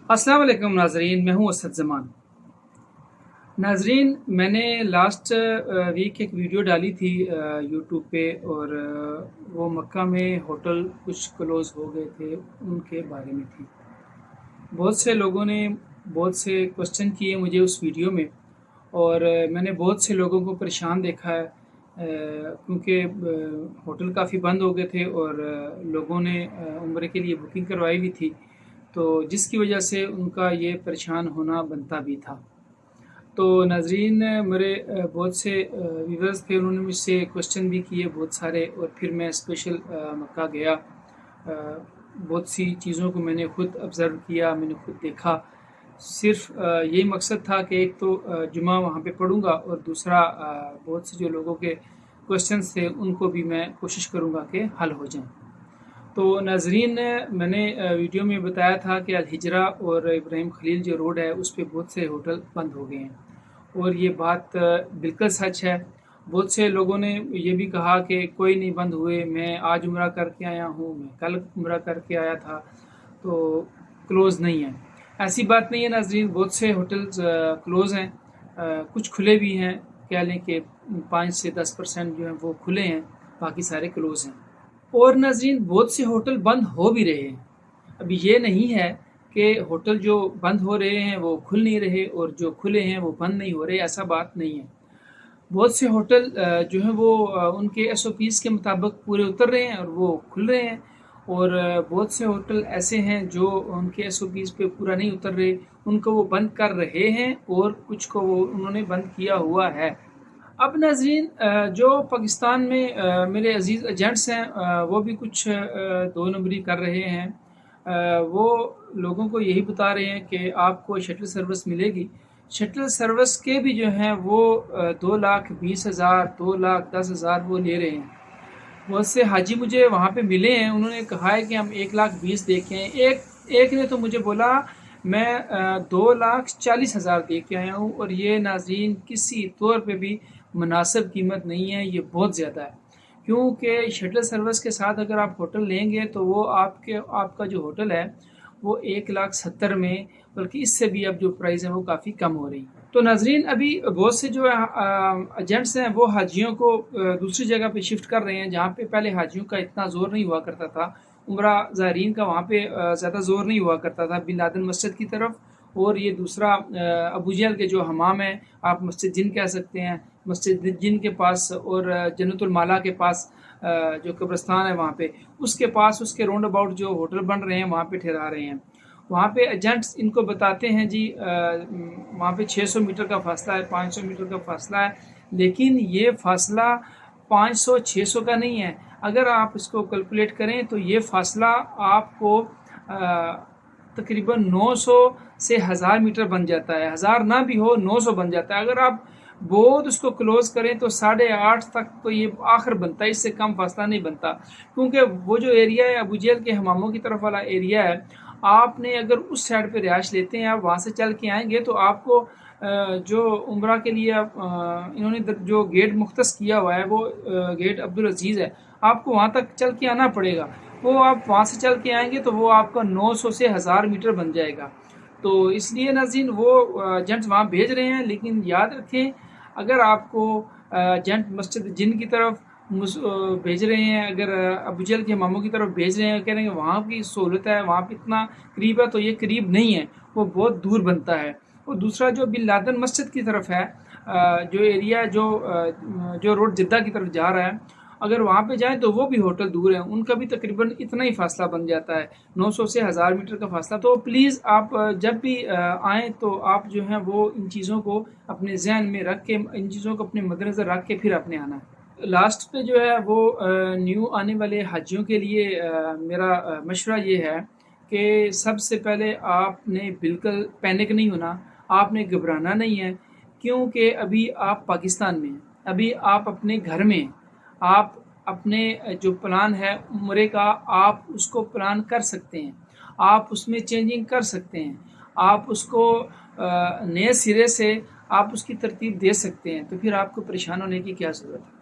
अस्सलाम वालेकुम नाजरीन, मैं हूँ असद ज़मान। नाजरीन, मैंने लास्ट वीक एक वीडियो डाली थी यूट्यूब पे, और वो मक्का में होटल कुछ क्लोज़ हो गए थे उनके बारे में थी। बहुत से लोगों ने बहुत से क्वेश्चन किए मुझे उस वीडियो में, और मैंने बहुत से लोगों को परेशान देखा है, क्योंकि होटल काफ़ी बंद हो गए थे और लोगों ने उम्रे के लिए बुकिंग करवाई हुई थी, तो जिसकी वजह से उनका ये परेशान होना बनता भी था। तो नाजरीन, मेरे बहुत से व्यूवर्स थे, उन्होंने मुझसे क्वेश्चन भी किए बहुत सारे, और फिर मैं स्पेशल मक्का गया। बहुत सी चीज़ों को मैंने ख़ुद ऑब्ज़र्व किया, मैंने ख़ुद देखा। सिर्फ यही मकसद था कि एक तो जुमा वहाँ पे पढ़ूँगा, और दूसरा बहुत से जो लोगों के क्वेश्चंस थे उनको भी मैं कोशिश करूँगा कि हल हो जाएं। तो नाजरीन, मैंने वीडियो में बताया था कि अल हिजरा और इब्राहिम खलील जो रोड है उस पर बहुत से होटल बंद हो गए हैं, और ये बात बिल्कुल सच है। बहुत से लोगों ने ये भी कहा कि कोई नहीं बंद हुए, मैं आज उम्रा करके आया हूँ, मैं कल उम्रा करके आया था, तो क्लोज़ नहीं है। ऐसी बात नहीं है नाजरीन, बहुत से होटल्स क्लोज़ हैं, कुछ खुले भी हैं। कह लें कि 5 से 10% जो हैं वो खुले हैं, बाकी सारे क्लोज़ हैं। और नाजरीन, बहुत से होटल बंद हो भी रहे हैं। अभी ये नहीं है कि होटल जो बंद हो रहे हैं वो खुल नहीं रहे, और जो खुले हैं वो बंद नहीं हो रहे, ऐसा बात नहीं है। बहुत से होटल जो हैं वो उनके SOPs के मुताबिक पूरे उतर रहे हैं और वो खुल रहे हैं, और बहुत से होटल ऐसे हैं जो उनके SOPs पे पूरा नहीं उतर रहे, उनको वो बंद कर रहे हैं, और कुछ को वो उन्होंने बंद किया हुआ है। अब नाजरीन, जो पाकिस्तान में मेरे अजीज़ एजेंट्स हैं, वो भी कुछ दो नंबरी कर रहे हैं। वो लोगों को यही बता रहे हैं कि आपको शटल सर्विस मिलेगी। शटल सर्विस के भी जो हैं वो 2,20,000 2,10,000 वो ले रहे हैं। बहुत से हाजी मुझे वहाँ पे मिले हैं, उन्होंने कहा है कि हम 1,20,000 दे के आए। एक ने तो मुझे बोला मैं 2,40,000 दे के आया हूँ, और ये नाजरीन किसी तौर पे भी मुनासिब कीमत नहीं है, ये बहुत ज़्यादा है। क्योंकि शटल सर्विस के साथ अगर आप होटल लेंगे तो वो आपका जो होटल है वो 1,70,000 में, बल्कि इससे भी अब जो प्राइस है वो काफ़ी कम हो रही है। तो नाजरीन, अभी बहुत से जो एजेंट्स हैं वो हाजियों को दूसरी जगह पे शिफ्ट कर रहे हैं, जहाँ पे पहले हाजियों का इतना ज़ोर नहीं हुआ करता था। उम्रा ज़ायरीन का वहाँ पे ज़्यादा ज़ोर नहीं हुआ करता था, बिन लादेन मस्जिद की तरफ। और ये दूसरा अबू जहल के जो हमाम है, आप मस्जिद जिन कह सकते हैं, मस्जिद जिन के पास और जन्नतुल माला के पास जो कब्रिस्तान है वहाँ पे, उसके पास उसके राउंड अबाउट जो होटल बन रहे हैं वहाँ पे ठहरा रहे हैं। वहाँ पे एजेंट्स इनको बताते हैं जी वहाँ पे 600 मीटर का फासला है, 500 मीटर का फासला है, लेकिन ये फासला 500-600 का नहीं है। अगर आप इसको कैलकुलेट करें तो ये फासला आपको तकरीबन 900 से 1000 मीटर बन जाता है। 1000 ना भी हो, 900 बन जाता है। अगर आप बहुत उसको क्लोज करें तो 8.5 तक तो ये आखिर बनता है, इससे कम फासला नहीं बनता। क्योंकि वो जो एरिया है अबू जहल के हमामों की तरफ वाला एरिया है, आपने अगर उस साइड पे रिहाइश लेते हैं, आप वहाँ से चल के आएंगे तो आपको जो उम्रा के लिए इन्होंने जो गेट मुख्तस किया हुआ है वो गेट अब्दुल अजीज़ है, आपको वहाँ तक चल के आना पड़ेगा। वो आप वहाँ से चल के आएंगे तो वो आपका 900 से 1000 मीटर बन जाएगा। तो इसलिए नाज़रीन वो एजेंट्स वहाँ भेज रहे हैं, लेकिन याद रखें अगर आपको एजेंट मस्जिद जिन की तरफ भेज रहे हैं, अगर अबू जहल के हमामों की तरफ भेज रहे हैं, कह रहे हैं वहाँ की सहूलत है, वहाँ पे इतना करीब है, तो ये करीब नहीं है, वो बहुत दूर बनता है। और दूसरा जो बिन लादेन मस्जिद की तरफ है, जो एरिया जो रोड जिद्दा की तरफ जा रहा है, अगर वहाँ पे जाएं तो वो भी होटल दूर है, उनका भी तकरीबन इतना ही फासला बन जाता है, 900 से 1000 मीटर का फासला। तो प्लीज़ आप जब भी आएँ तो आप जो हैं वो इन चीज़ों को अपने जहन में रख के, इन चीज़ों को अपने मद्देनज़र रख के फिर अपने आना है। लास्ट पे जो है वो न्यू आने वाले हाजियों के लिए मेरा मशवरा ये है कि सबसे पहले आपने बिल्कुल पैनिक नहीं होना, आपने घबराना नहीं है, क्योंकि अभी आप पाकिस्तान में हैं, अभी आप अपने घर में हैं। आप अपने जो प्लान है उम्रे का, आप उसको प्लान कर सकते हैं, आप उसमें चेंजिंग कर सकते हैं, आप उसको नए सिरे से आप उसकी तरतीब दे सकते हैं, तो फिर आपको परेशान होने की क्या ज़रूरत है।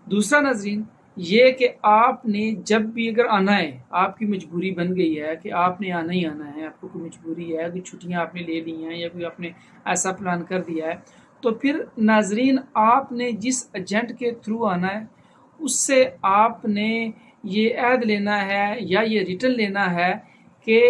दूसरा नाजरीन, یہ کہ آپ نے جب بھی اگر آنا ہے، آپ کی مجبوری بن گئی ہے کہ آپ نے آنا ہی آنا ہے، آپ کو کوئی مجبوری ہے، کوئی چھٹیاں آپ نے لے لی ہیں یا کوئی آپ نے ایسا پلان کر دیا ہے، تو پھر ناظرین آپ نے جس ایجنٹ کے تھرو آنا ہے اس سے آپ نے یہ عہد لینا ہے یا یہ ریٹن لینا ہے کہ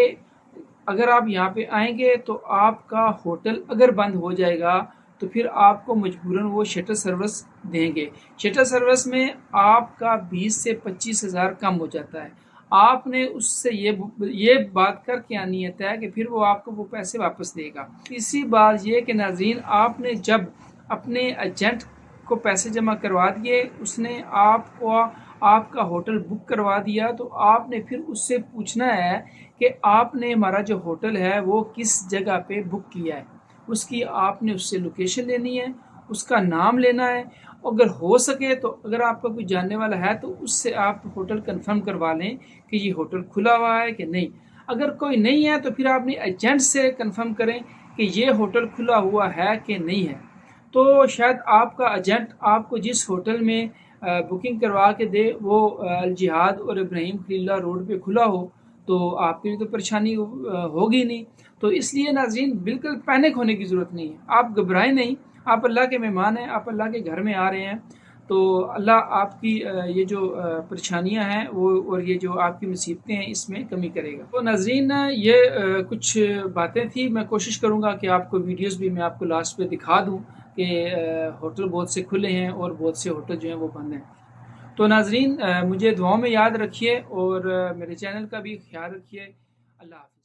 اگر آپ یہاں پہ آئیں گے تو آپ کا ہوٹل اگر بند ہو جائے گا تو پھر آپ کو مجبوراً وہ شٹر سروس دیں گے۔ شٹر سروس میں آپ کا 20 سے 25 ہزار کم ہو جاتا ہے۔ آپ نے اس سے یہ بات کر کے آنی ہے کہ پھر وہ آپ کو وہ پیسے واپس دے گا۔ تیسری بات یہ کہ ناظرین آپ نے جب اپنے ایجنٹ کو پیسے جمع کروا دیے، اس نے آپ کا ہوٹل بک کروا دیا، تو آپ نے پھر اس سے پوچھنا ہے کہ آپ نے ہمارا جو ہوٹل ہے وہ کس جگہ پہ بک کیا ہے۔ اس کی آپ نے اس سے لوکیشن لینی ہے، اس کا نام لینا ہے، اگر ہو سکے تو اگر آپ کا کوئی جاننے والا ہے تو اس سے آپ ہوٹل کنفرم کروا لیں کہ یہ ہوٹل کھلا ہوا ہے کہ نہیں۔ اگر کوئی نہیں ہے تو پھر آپ نے ایجنٹ سے کنفرم کریں کہ یہ ہوٹل کھلا ہوا ہے کہ نہیں ہے۔ تو شاید آپ کا ایجنٹ آپ کو جس ہوٹل میں بکنگ کروا کے دے وہ الجہاد اور ابراہیم خلیل اللہ روڈ پہ کھلا ہو تو آپ کے لیے تو پریشانی ہوگی نہیں۔ تو اس لیے ناظرین بالکل پینک ہونے کی ضرورت نہیں ہے، آپ گھبرائیں نہیں، آپ اللہ کے مہمان ہیں، آپ اللہ کے گھر میں آ رہے ہیں، تو اللہ آپ کی یہ جو پریشانیاں ہیں وہ اور یہ جو آپ کی مصیبتیں ہیں اس میں کمی کرے گا۔ تو ناظرین یہ کچھ باتیں تھی، میں کوشش کروں گا کہ آپ کو ویڈیوز بھی میں آپ کو لاسٹ پہ دکھا دوں کہ ہوٹل بہت سے کھلے ہیں اور بہت سے ہوٹل جو ہیں وہ بند ہیں۔ تو ناظرین مجھے دعاؤں میں یاد رکھیے اور میرے چینل کا بھی خیال رکھیے۔ اللہ حافظ۔